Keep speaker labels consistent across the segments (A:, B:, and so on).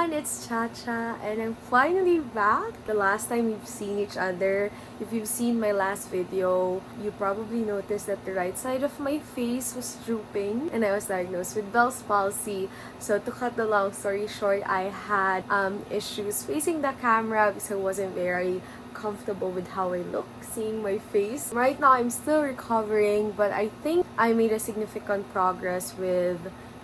A: everyone, it's Chacha and I'm finally back. The last time we've seen each other, if you've seen my last video, you probably noticed that the right side of my face was drooping and I was diagnosed with Bell's palsy. So to cut the long story short, I had issues facing the camera because I wasn't very comfortable with how I look seeing my face. Right now, I'm still recovering, but I think I made a significant progress with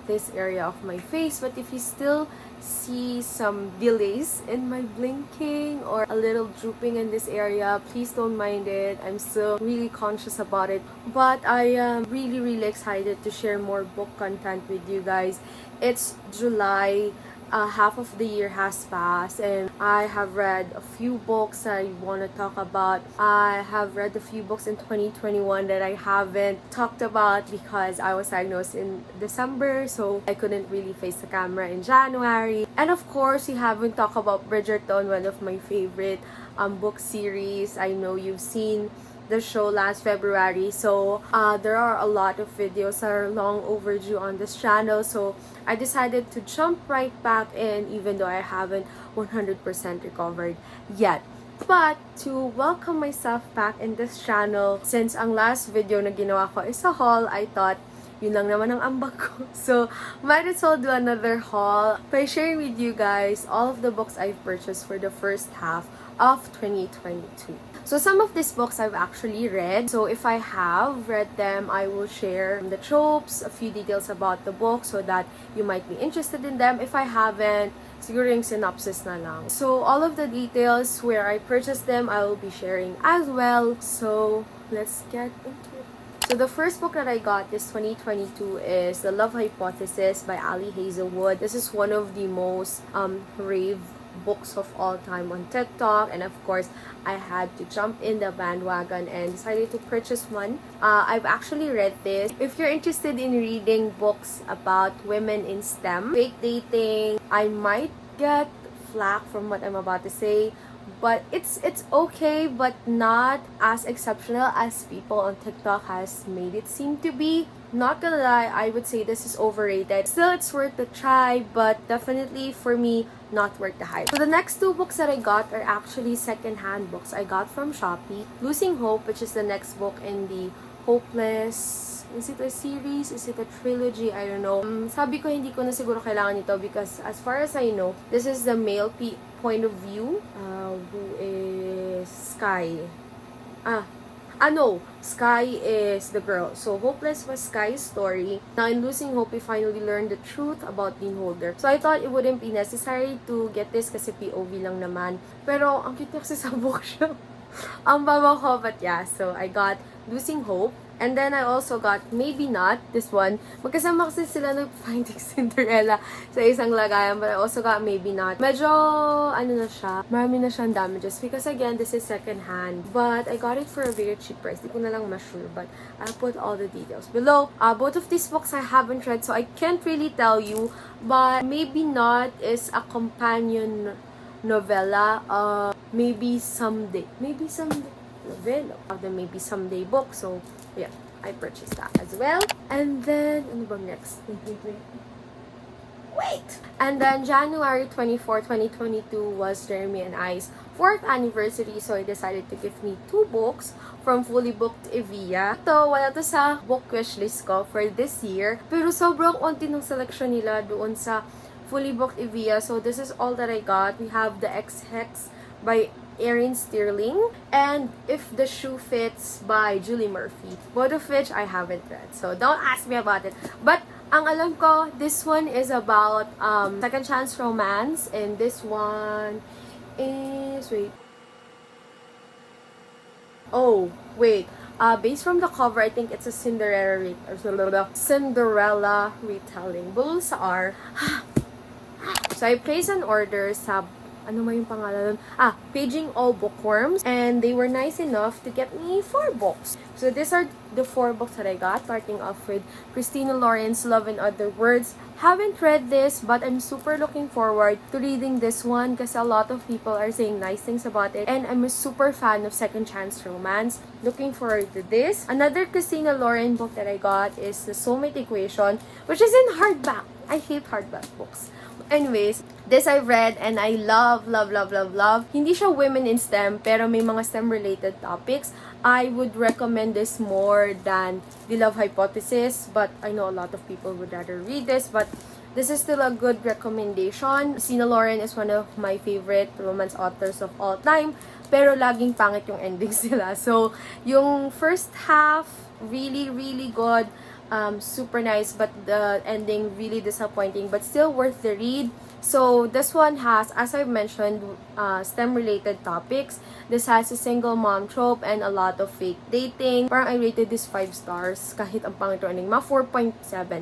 A: this area of my face. But if you still see some delays in my blinking or a little drooping in this area, please don't mind it. I'm still really conscious about it, but I am really excited to share more book content with you guys. It's July. Half of the year has passed and I have read a few books I want to talk about. I have read a few books in 2021 that I haven't talked about because I was diagnosed in December, so I couldn't really face the camera in January. And of course, we haven't talked about Bridgerton, one of my favorite book series. I know you've seen the show last February, so there are a lot of videos that are long overdue on this channel, so I decided to jump right back in even though I haven't 100% recovered yet. But to welcome myself back in this channel, since ang last video na ginawa ko is a haul, I thought yun lang naman ang ambag ko. So, might as well do another haul by sharing with you guys all of the books I've purchased for the first half of 2022. So some of these books I've actually read. So if I have read them, I will share the tropes, a few details about the book so that you might be interested in them. If I haven't, siguro yung synopsis na lang. So all of the details where I purchased them, I will be sharing as well. So let's get into it. So the first book that I got this 2022 is The Love Hypothesis by Ali Hazelwood. This is one of the most rave books of all time on TikTok, and of course I had to jump in the bandwagon and decided to purchase one. I've actually read this. If you're interested in reading books about women in STEM, fake dating, I might get flack from what I'm about to say, but it's okay, but not as exceptional as people on TikTok has made it seem to be. Not gonna lie, I would say this is overrated. Still, it's worth the try, but definitely for me, not worth the hype. So the next two books that I got are actually second-hand books I got from Shopee. Losing Hope, which is the next book in the Hopeless, is it a series? Is it a trilogy? I don't know. Sabi ko hindi ko na siguro kailangan ito because as far as I know, this is the male point of view. Who is Sky? No, Sky is the girl. So, Hopeless was Sky's story. Now, in Losing Hope, we finally learned the truth about Dean Holder. So, I thought it wouldn't be necessary to get this kasi POV lang naman. Pero, ang cute kasi sa book siya. Ang baba ko, but yeah. So, I got Losing Hope. And then, I also got Maybe Not, this one. Magkasama kasi sila nag-Finding Cinderella sa isang lagayan. But I also got Maybe Not. Medyo, na siya, marami na siyang damages. Because again, this is second hand. But I got it for a very cheap price. Di ko na lang ma-sure. But I'll put all the details below. Both of these books I haven't read, so I can't really tell you. But Maybe Not is a companion novella. Maybe Someday. Maybe Someday. Novella. The Maybe Someday book. So, yeah, I purchased that as well. And then, ano bang next? Wait! And then, January 24, 2022 was Jeremy and I's 4th anniversary. So, I decided to give me 2 books from Fully Booked Evia. Ito, wala to sa book wishlist ko for this year. Pero sobrang onti ng selection nila doon sa Fully Booked Evia. So, this is all that I got. We have The Ex-Hex by Erin Sterling and If the Shoe Fits by Julie Murphy, both of which I haven't read, so don't ask me about it. But ang alam ko, this one is about second chance romance, and this one is based from the cover, I think it's a Cinderella retelling. Bulol sa R. So I placed an order sa ano ba yung pangalan? Paging All Bookworms. And they were nice enough to get me 4 books. So these are the 4 books that I got, starting off with Christina Lauren's Love in Other Words. Haven't read this, but I'm super looking forward to reading this one because a lot of people are saying nice things about it. And I'm a super fan of second chance romance. Looking forward to this. Another Christina Lauren book that I got is The Soulmate Equation, which is in hardback. I hate hardback books. Anyways, this I've read and I love, love, love, love, love. Hindi siya women in STEM, pero may mga STEM-related topics. I would recommend this more than The Love Hypothesis, but I know a lot of people would rather read this, but this is still a good recommendation. Sina Lauren is one of my favorite romance authors of all time, pero laging pangit yung endings nila. So, yung first half, really, really good. Super nice, but the ending really disappointing, but still worth the read. So this one has, as I've mentioned, STEM related topics. This has a single mom trope and a lot of fake dating. Parang I rated this 5 stars kahit ang pangit yung ending, 4.7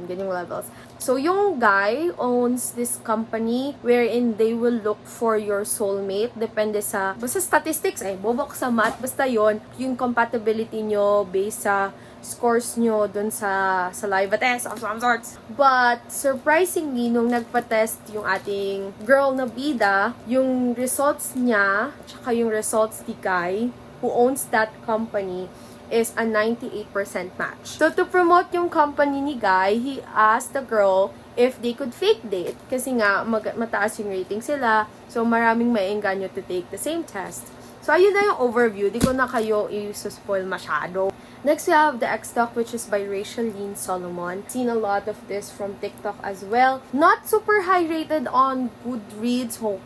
A: ganyang levels. So yung guy owns this company wherein they will look for your soulmate, depende sa basta statistics, bobok sa math, basta yon yung compatibility nyo based sa scores nyo dun sa live test of some sorts. But, surprisingly, nung nagpa-test yung ating girl na bida, yung results niya, tsaka yung results ni Guy, who owns that company, is a 98% match. So, to promote yung company ni Guy, he asked the girl if they could fake date. Kasi nga, mataas yung rating sila. So, maraming maiengganyo to take the same test. So, ayun na yung overview. Di ko na kayo i-spoil masyado. Next, we have The X-Talk, which is by Rachel Lynn Solomon. Seen a lot of this from TikTok as well. Not super high rated on Goodreads. So,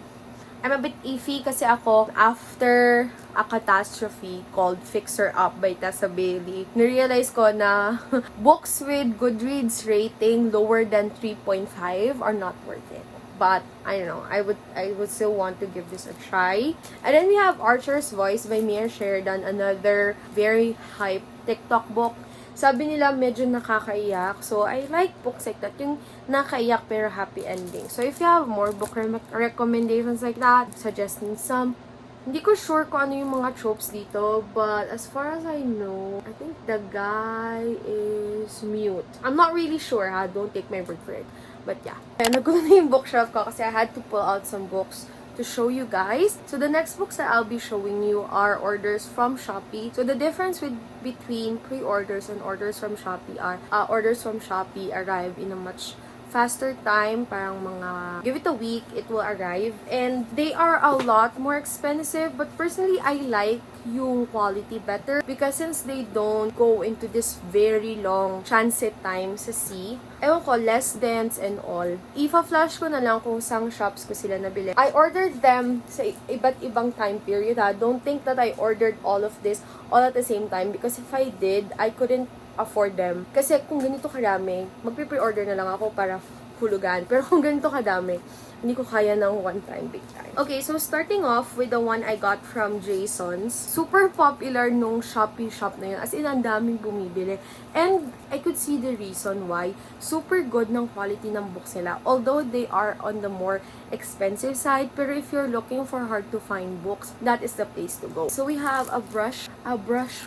A: I'm a bit iffy kasi ako, after a catastrophe called Fixer Up by Tessa Bailey, narealize ko na books with Goodreads rating lower than 3.5 are not worth it. But, I don't know, I would still want to give this a try. And then we have Archer's Voice by Mia Sheridan, another very hype TikTok book. Sabi nila medyo nakakaiyak. So, I like books like that. Yung nakaiyak pero happy ending. So, if you have more book recommendations like that, suggesting some. Hindi ko sure kung ano yung mga tropes dito. But, as far as I know, I think the guy is mute. I'm not really sure ha. Don't take my word for it. But yeah. Nagulo na yung bookshelf ko kasi I had to pull out some books to show you guys. So the next books that I'll be showing you are orders from Shopee. So the difference between pre-orders and orders from Shopee are orders from Shopee arrive in a much faster time, parang mga give it a week, it will arrive. And they are a lot more expensive, but personally, I like yung quality better because since they don't go into this very long transit time sa sea, ewan ko, less dense and all. Ipa-flash ko na lang kung sang shops ko sila nabili. I ordered them sa iba't ibang time period ha. Don't think that I ordered all of this all at the same time because if I did, I couldn't afford them. Kasi kung ganito karami, magpe-pre-order na lang ako para hulugan. Pero kung ganito kadami, hindi ko kaya ng one-time, big time. Okay, so starting off with the one I got from Jason's. Super popular nung Shopee shop na yun. As in, ang daming bumibili. And I could see the reason why. Super good ng quality ng books nila. Although they are on the more expensive side, pero if you're looking for hard to find books, that is the place to go. So we have A Brush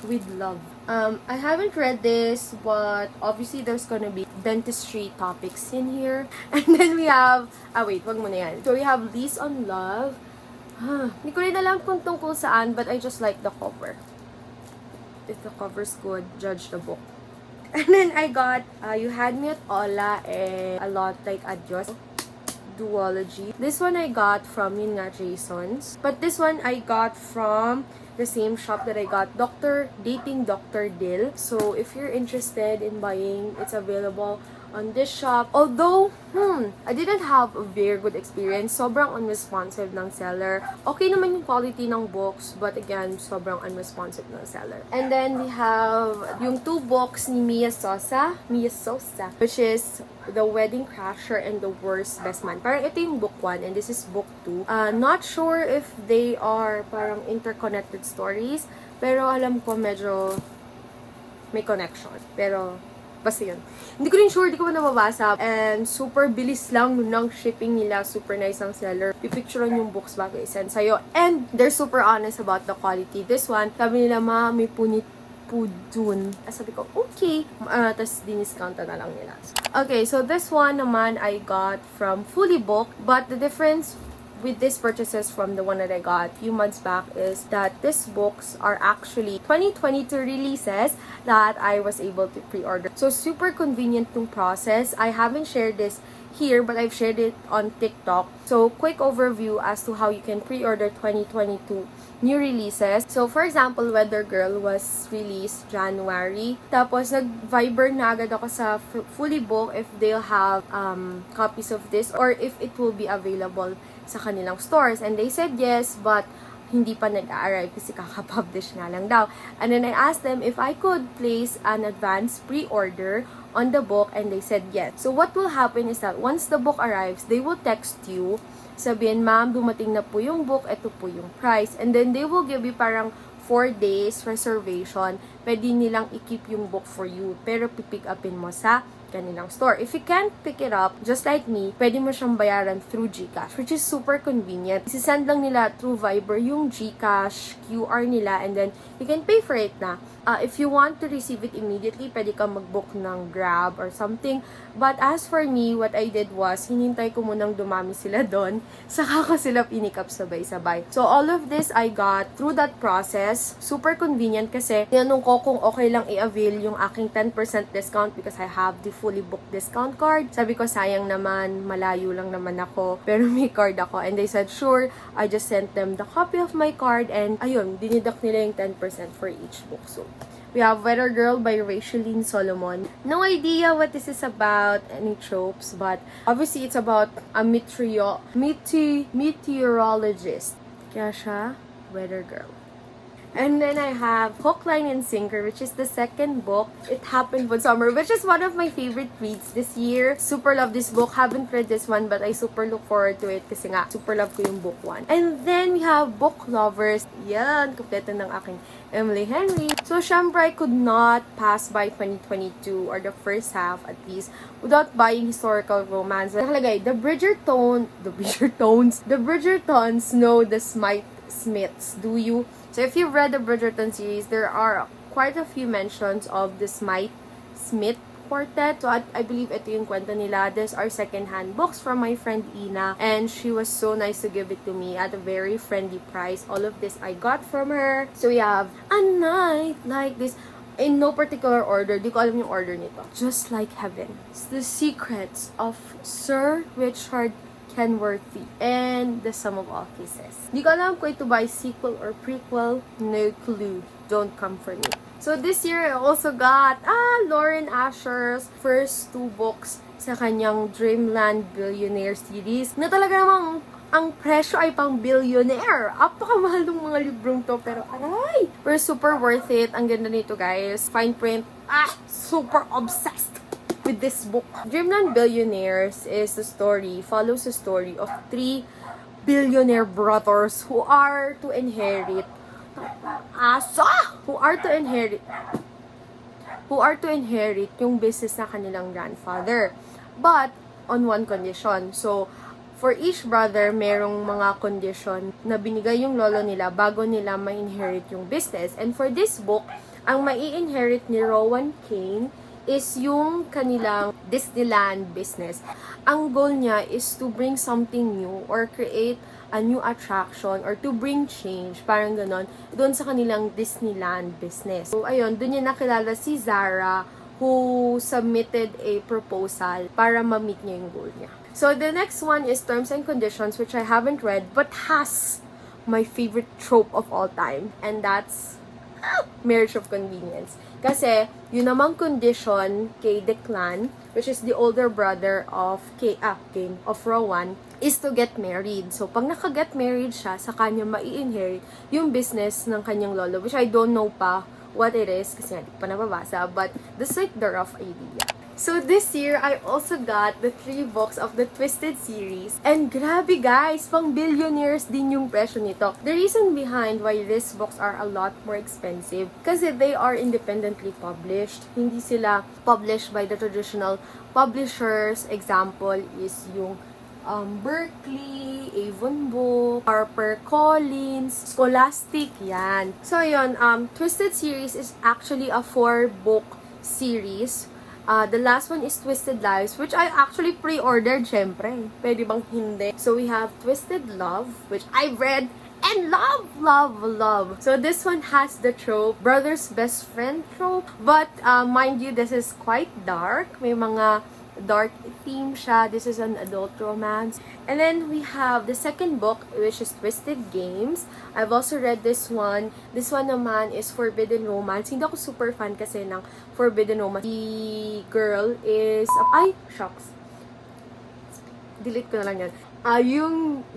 A: with Love. I haven't read this, but obviously there's gonna be dentistry topics in here. And then we have, wait, wag mo na yan. So we have Lease on Love. Hindi ko rin alam kung tungkol saan, but I just like the cover. If the cover's good, judge the book. And then I got You Had Me at Ola and A Lot Like Adios. Duology. This one I got from yun nga Jason's. But this one I got from the same shop that I got Dating Dr. Dill. So if you're interested in buying, it's available on this shop. Although, I didn't have a very good experience. Sobrang unresponsive ng seller. Okay naman yung quality ng books, but again, sobrang unresponsive ng seller. And then we have yung 2 books ni Mia Sosa, which is The Wedding Crasher and The Worst Best Man. Parang ito yung book 1 and this is book 2. Not sure if they are parang interconnected stories, pero alam ko medyo may connection. Pero basta yun. Hindi ko rin sure, hindi ko pa nababasa. And super bilis lang ng shipping nila. Super nice ang seller. Pipicturean yung books bago isend sa'yo. And they're super honest about the quality. This one, sabi nila, may punit po dun. Sabi ko, okay. Tapos diniscounta na lang nila. Okay, so this one naman I got from Fully Book. But the difference with these purchases from the one that I got a few months back is that these books are actually 2022 releases that I was able to pre-order. So, super convenient yung process. I haven't shared this here, but I've shared it on TikTok. So, quick overview as to how you can pre-order 2022 new releases. So, for example, Weather Girl was released January. Tapos, nag-Viber na agad ako sa Fully Book if they'll have copies of this or if it will be available sa kanilang stores. And they said yes, but hindi pa nag-arrive kasi kaka-publish nga lang daw. And then I asked them if I could place an advance pre-order on the book and they said yes. So what will happen is that once the book arrives, they will text you, sabihin, ma'am, dumating na po yung book, ito po yung price. And then they will give you parang 4 days reservation. Pwede nilang i-keep yung book for you, pero pipick upin mo sa kanilang store. If you can't pick it up, just like me, pwede mo siyang bayaran through GCash, which is super convenient. Isisend lang nila through Viber yung GCash QR nila and then you can pay for it na. If you want to receive it immediately, pwede kang mag-book ng Grab or something. But as for me, what I did was, hinintay ko munang dumami sila doon, saka ko sila pinik up sabay-sabay. So, all of this I got through that process. Super convenient kasi tinanong ko kung okay lang i-avail yung aking 10% discount because I have the fully booked discount card. Sabi ko, sayang naman, malayo lang naman ako, pero may card ako. And they said, sure. I just sent them the copy of my card and ayun, dinidak nila yung 10% for each book. So, we have Weather Girl by Rachel Solomon. No idea what this is about, any tropes, but obviously it's about a meteorologist. Kaya siya, Weather Girl. And then I have Hook, Line, and Sinker, which is the second book. It happened one summer, which is one of my favorite reads this year. Super love this book. Haven't read this one, but I super look forward to it kasi nga, super love ko yung book 1. And then we have Book Lovers. Yan, kompleto ng aking Emily Henry. So, syempre, I could not pass by 2022 or the first half at least without buying historical romance. Nakalagay, the Bridgertons know the Smiths. Do you? So, if you've read the Bridgerton series, there are quite a few mentions of the Smith quartet. So, I believe ito yung kwento nila. These are second-hand books from my friend Ina. And she was so nice to give it to me at a very friendly price. All of this I got from her. So, we have A Night Like This. In no particular order. Di ko alam yung order nito. Just Like Heaven. It's The Secrets of Sir Richard Kenworthy, and The Sum of All Kisses. Di ko alam kung ito ba sequel or prequel. No clue. Don't come for me. So this year, I also got Lauren Asher's first 2 books sa kanyang Dreamland Billionaire series na talaga namang ang presyo ay pang billionaire. Apakamahal ng mga librong to, pero aray! Pero super worth it. Ang ganda nito, guys. Fine print. Super obsessed with this book. Dreamland Billionaires follows the story of 3 billionaire brothers who are to inherit yung business na kanilang grandfather. But on one condition. So, for each brother, merong mga condition na binigay yung lolo nila bago nila ma-inherit yung business. And for this book, ang mai-inherit ni Rowan Kane is yung kanilang Disneyland business. Ang goal niya is to bring something new or create a new attraction or to bring change, parang ganon, doon sa kanilang Disneyland business. So, ayun, doon niya nakilala si Zara who submitted a proposal para ma-meet niya yung goal niya. So, the next one is Terms and Conditions, which I haven't read but has my favorite trope of all time, and that's Marriage of Convenience. Kasi, yun namang condition kay Declan, which is the older brother of Rowan, is to get married. So, pag naka-get married siya, sa kanya mai-inherit yung business ng kanyang lolo, which I don't know pa what it is, kasi nga di pa nababasa, but that's like the rough idea. So, this year, I also got the 3 books of the Twisted series. And grabe guys, pang billionaires din yung presyo nito. The reason behind why these books are a lot more expensive, kasi they are independently published. Hindi sila published by the traditional publishers. Example is yung Berkeley, Avon Book, HarperCollins, Scholastic, yan. So, yun, Twisted series is actually a 4-book series. The last one is Twisted Lives, which I actually pre-ordered, syempre. Pwede bang hindi? So we have Twisted Love, which I read and love. So this one has the trope, brother's best friend trope. But mind you, this is quite dark. May mga dark theme siya. This is an adult romance. And then we have the second book, which is Twisted Games. I've also read this one. This one naman is Forbidden Romance. Hindi ako super fan kasi ng Forbidden Romance. The girl is... Ay, shucks. Delete ko na lang yan.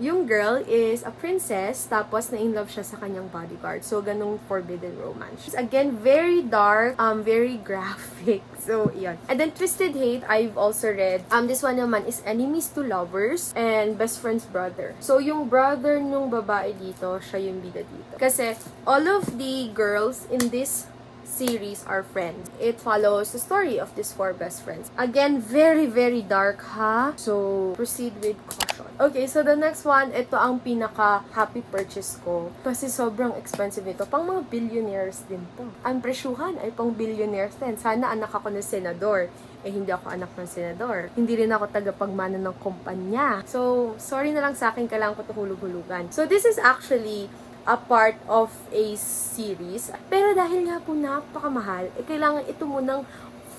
A: Yung girl is a princess, tapos na-in-love siya sa kanyang bodyguard. So, ganung forbidden romance. Again, very dark, very graphic. So, yun. And then, Twisted Hate, I've also read. This one naman is Enemies to Lovers and Best Friend's Brother. So, yung brother nung babae dito, siya yung bida dito. Kasi, all of the girls in this series are friends. It follows the story of these 4 best friends. Again, very dark, ha? So, proceed with caution. Okay, so the next one, ito ang pinaka-happy purchase ko. Kasi sobrang expensive ito. Pang mga billionaires din to. Ang presyuhan ay pang billionaires din. Sana anak ako ng senador. Eh, hindi ako anak ng senador. Hindi rin ako tagapagmana ng kumpanya. So, sorry na lang sa akin, kailangan ko ito hulug-hulugan. So, this is actually a part of a series. Pero dahil nga po napakamahal, kailangan ito munang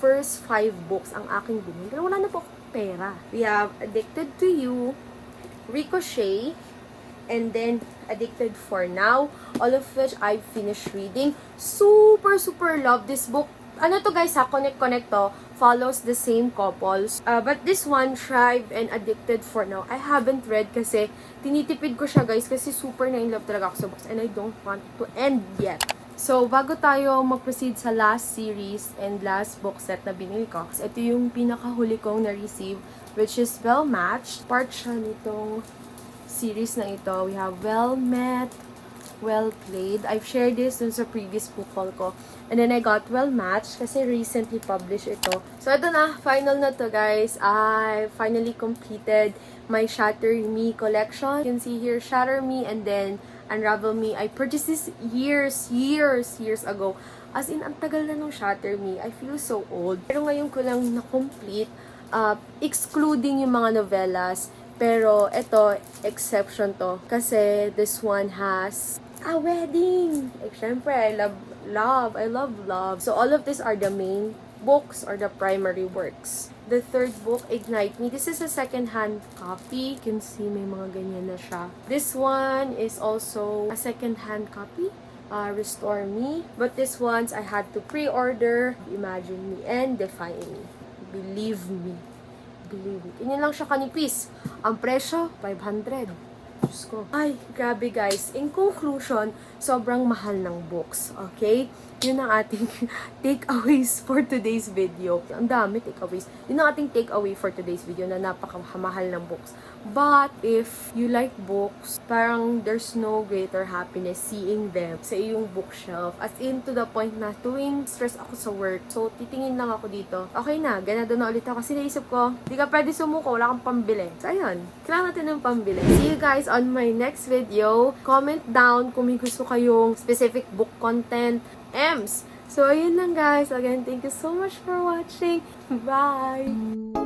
A: first 5 books ang aking bilhin. Pero wala na po akong pera. We have Addicted to You, Ricochet, and then Addicted for Now, all of which I've finished reading. Super love this book. Ano to guys ha, connect to, follows the same couples. But this one, Thrive and Addicted for Now, I haven't read kasi tinitipid ko siya guys kasi super na-in-love talaga ako sa books and I don't want to end yet. So, bago tayo mag-proceed sa last series and last book set na binili ko, kasi ito yung pinakahuli kong na-receive, which is Well Matched. Part siya nitong series na ito. We have Well Met, Well Played. I've shared this dun sa previous book haul ko. And then I got Well Matched kasi recently published ito. So, ito na. Final na to guys. I finally completed my Shatter Me collection. You can see here, Shatter Me and then Unravel Me. I purchased this years ago. As in, ang tagal na nung Shatter Me. I feel so old. Pero ngayon ko lang na-complete, excluding yung mga novellas. Pero ito, exception to. Kasi this one has a wedding. Like, syempre, I love love. So, all of these are the main books or the primary works. The third book, Ignite Me. This is a second-hand copy. You can see may mga ganyan na siya. This one is also a second-hand copy. Restore Me. But this ones, I had to pre-order. Imagine Me and Defy Me. Believe Me. Ganyan lang siya kanipis. Ang presyo, 500. Diyos ko. Ay, grabe guys. In conclusion, sobrang mahal ng books. Okay? Yun ang ating takeaways for today's video. Ang dami takeaways. Yun ang ating takeaway for today's video na napakamahal ng books. But, if you like books, parang there's no greater happiness seeing them sa iyong bookshelf. As in, to the point na tuwing stress ako sa work, so titingin lang ako dito. Okay na, ganado na ulit ako. Kasi naisip ko, di ka pwede sumuko, wala kang pambili. So, ayun. Kailangan natin ng pambili. See you guys on my next video. Comment down kung may gusto kayong specific book content. So, ayun lang guys. Again, thank you so much for watching. Bye!